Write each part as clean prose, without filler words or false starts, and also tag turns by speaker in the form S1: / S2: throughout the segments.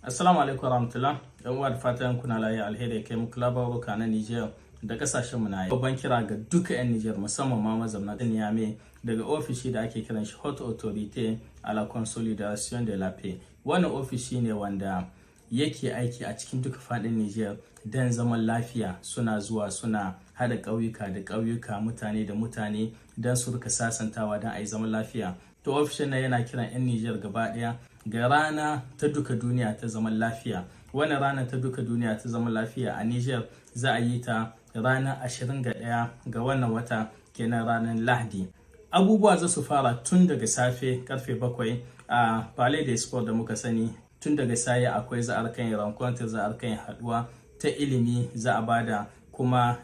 S1: Assalamu alaikum warahmatullah. Yan uwa da fatan kuna lafiya, alheri kai muku labaruka na Niger da kasashen mu na yau. Babban kira ga duka yan Niger musamman ma mazauna Niamey daga ofishi da ake kiran shi Haute Autorité à la Consolidation de la Paix. Wannan ofishi ne wanda yake aiki a cikin duka fadin Niger dan zaman lafiya. Suna zuwa suna hada ƙauyuka da ƙauyuka, mutane da mutane dan su rika sasantawa dan a yi zaman lafiya. To ofishin nan yana kiran yan Niger gaba daya ga rana ta duka duniya ta zaman lafiya. Wannan rana ta duka duniya ta zaman lafiya a Niger za a yi ta ranar 21 ga wannan wata, kenan ranar Lahadi. Abubuwa za su fara tun daga safe karfe 7 a Palais des Sports da muka sani. Tun daga saye akwai za a kan rencontre, za a kan haduwa ta ilimi, za a bada kuma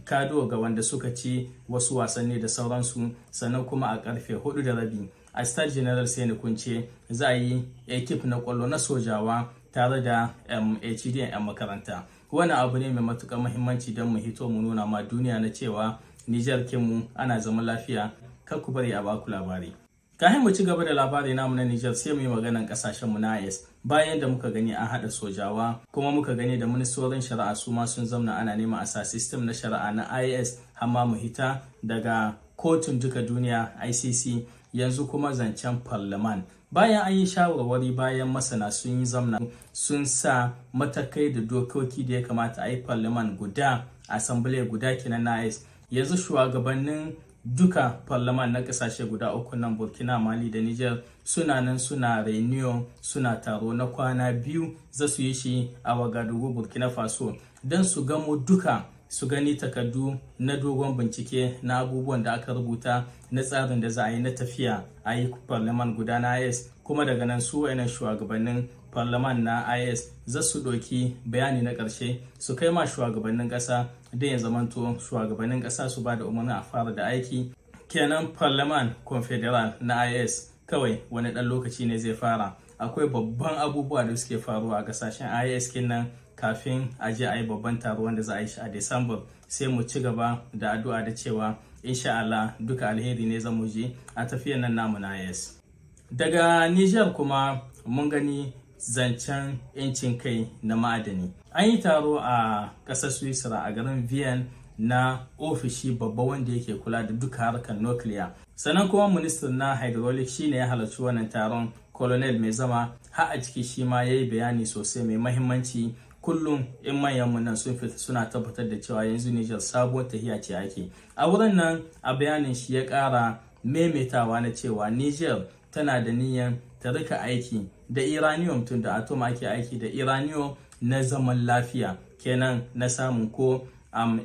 S1: kado ga wanda suka ci wasu wasanni da sauransu. Sannan kuma a karfe 4:30 a Stade General Sani Kunce za a yi ekip na kwallo na sojawa tare da HDN 'yan makaranta. Wani abu ne mai matuƙar muhimmanci don mu hito mu nuna ma duniya na cewa Nijar kinmu ana zaman lafiya. Kar ku bari a baku labari. Kafin mu ci gaba da labari namu na Nijar, sai mu yi maganan kasashen mu na IS. Bayan da muka gani an haɗa sojawa, kuma muka gani da ministorin shari'a su ma sun zamna ana neman a sa system na shari'a na IS amma mu hita daga kotun duka duniya ICC. Yanzu kuma zancen parliament. Bayan an yi shawarwari, bayan masana sun yi zamna sun sa matakai da dokoki da ya kamata a yi parliament guda, assembly guda kenan na IS. Yanzu shugabannin duka parliament na kasashe guda uku nan, Burkina, Mali da Niger, suna nan suna reunion, suna taro na kwana 2 za su yi shi a Wagadugu, Burkina Faso, don su gamo duka su gani takardu na dogon bincike na abubuwan da aka rubuta na tsarin da za a yi na tafiya a yi parliament guda na IS. Kuma daga nan su wayannan shugabannin parliament na IS za su ɗauki bayani na ƙarshe su kai ma shugabannin ƙasa don ya zamanto shugabannin ƙasa su ba da umarni a fara da aiki. Kenan parliament confederal na IS kawai wani ɗan lokaci ne zai fara. Akwai babban abubuwa da suke faruwa a ƙasashen IS kenan kafin a je a yi babban taro wanda za a yi shi a December. Sai mu ci gaba da addu'a da cewa insha Allah duka alheri ne zamu je a tafiyar nan namu na IS. Daga Niger kuma mun gani zancen 'yancin kai na ma'adani. An yi taro a ƙasar Switzerland a garin Vienna na ofishi babba wanda yake kula da duka harkar nukiliya. Sannan kuma ministan na hydraulic shine ya halarci wannan taron, Colonel mai zama har a ciki shi ma ya yi bayani sosai mai mahimmanci. Kullum in manyan nan sun fita suna tabbatar da cewa yanzu Niger sabuwar tahiya ce ake. A wurin nan a bayanin shi ya ƙara maimaitawa na cewa Niger tana da niyyar ta rika aiki da uranium, tun da atom ake aiki da uranium na zaman lafiya, kenan na samun ko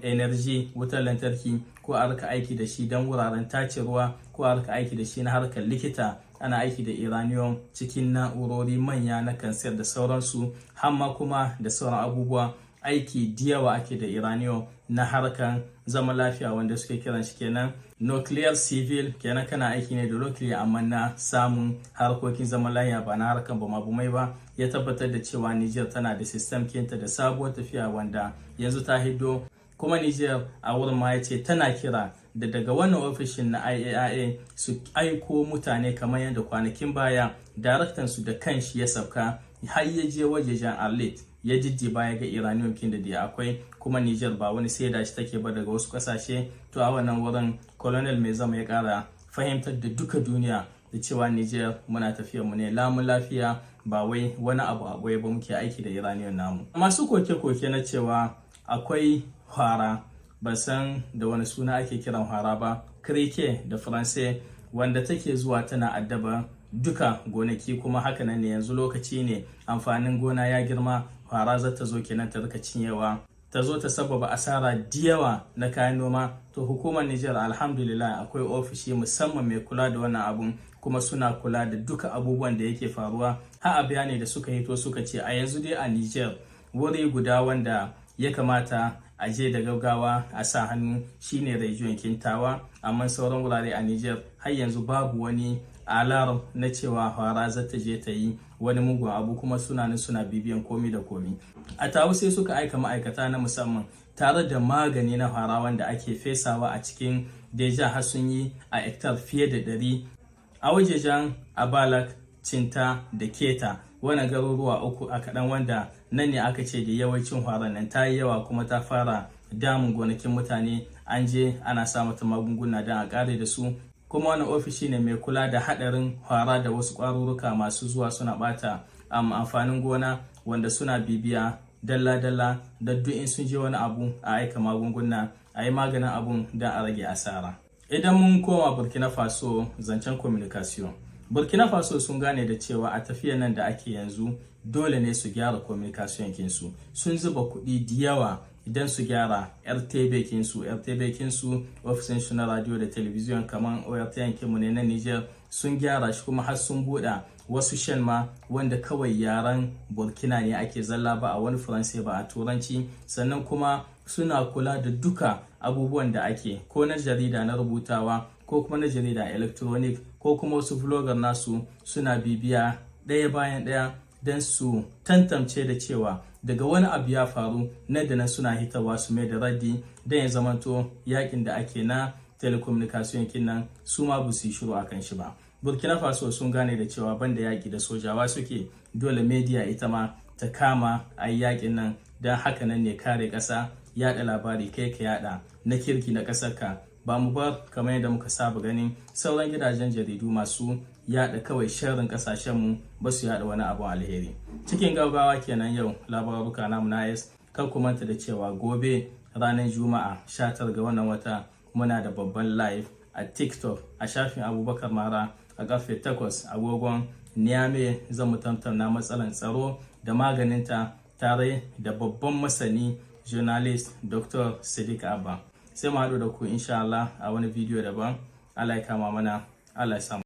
S1: energy, wutar lantarki, ko a rika aiki da shi don wuraren tace ruwa, ko a rika aiki da shi na harkar likita. Ana aiki da uranium cikin na'urori manya na kansar da sauransu, hamma kuma da sauran abubuwa. Aiki diyawa ake da uranium na harkar zaman lafiya wanda suke kiran shi kenan nuclear civil, kenan kana aiki ne da nuclear amma na samun harkokin zaman lafiya ba na harkar bumabumai ba. Ya tabbatar da cewa Niger tana da system kinta da sabuwar tafiya wanda yanzu ta hiddo. Kuma Niger a wurin ma ya ce tana kira da daga wannan ofishin na IAIA su aiko mutane, kamar yadda kwanakin baya daraktan su da kanshi ya sauka har ya je wajejen Arlit ya jijjiba ya ga uranium kin da akwai. Kuma Niger ba wani saida shi take ba daga wasu kasashe. To a wannan wurin Colonel mai zama ya kara fahimtar da duka duniya da cewa Niger muna tafiyar mu ne lamun lafiya, ba wai wani abu a boye ba muke aiki da uranium namu. Masu koke-koke na cewa akwai hwara, ba san da wani suna ake kiran hwara ba, krike da faransai, wanda take zuwa tana addaba duka gonaki. Kuma haka nan ne yanzu lokaci ne amfanin gona ya girma, hwara za ta zo kenan ta rika cinyewa, ta zo ta sababa asara diyawa na kayan noma. To hukumar Niger alhamdulillah akwai ofishi musamman mai kula da wannan abun, kuma suna kula da duka abubuwan da yake faruwa. Har a bayani da suka hito suka ce a yanzu dai a Niger wuri guda wanda ya kamata a je da gaggawa a sa hannu shine region Kintawa, amma sauran wurare a Niger har yanzu babu wani alarm na cewa hwara za ta je ta yi wani mugun abu, kuma suna nan suna bibiyan komi da komi. A tawo sai suka aika ma'aikata na musamman tare da magani na hwara wanda ake fesawa a cikin deja har sun yi a hektar fiye da 100 a wajejen Abalak, Cinta da Keta. wani garuruwa uku a kaɗan, wanda nan ne aka ce da yawancin hwaran nan ta yi yawa kuma ta fara damun gonakin mutane. An je ana sa mata magunguna don a ƙare da su. Kuma wani ofishi ne mai kula da haɗarin hwara da wasu ƙwarurruka masu zuwa suna ɓata amfanin gona, wanda suna bibiya dalla-dalla da duk in sun je wani abu a aika magunguna a yi maganin abun don a rage asara. Idan mun koma Burkina Faso, zancen communication, Burkina Faso sun gane da cewa a tafiyar nan da ake yanzu dole ne su gyara communication kinsu. Sun zuba kuɗi da yawa idan su gyara RTB kinsu, ofisin shi na radio da television kamar ORTN kinmu ne na Niger, sun gyara shi kuma har sun buɗe wasu shan ma wanda kawai yaren Burkina ne ake zalla, ba a wani Faransai ba a Turanci. Sannan kuma suna kula da duka abubuwan da ake, ko na jarida na rubutawa ko kuma na jarida electronic ko kuma wasu vlogger nasu, suna bibiya ɗaya bayan ɗaya don su tantance da cewa daga wani abu ya faru nan da nan suna hitarwa su mai da raddi don ya zamanto yakin da ake na telecommunication kinnan su ma ba su yi shiru akan shi ba. Burkina Faso sun gane da cewa banda yaki da sojawa suke, dole media ita ma ta kama a yi yakin nan, don haka nan ne kare ƙasa, yada labari kai ka yada na kirki na ƙasarka. Ba mu bar kamar yadda muka saba ganin sauran gidajen jaridu masu yada kawai sharrin kasashenmu ba su yada wani abu alheri. Cikin gaggawa kenan yau labaruka namu na yas. Kar ku manta da cewa gobe ranar Juma'a 19 ga wannan wata muna da babban live a TikTok a shafin Abubakar Mara a karfe 8 agogon Niamey. Zan mu tattauna matsalan tsaro da maganinta tare da babban masani journalist Dr. Sadiq Abba. Sai mu haɗu da ku insha Allah a wani bidiyo daban. Allah ya kama mana, Allah ya samu.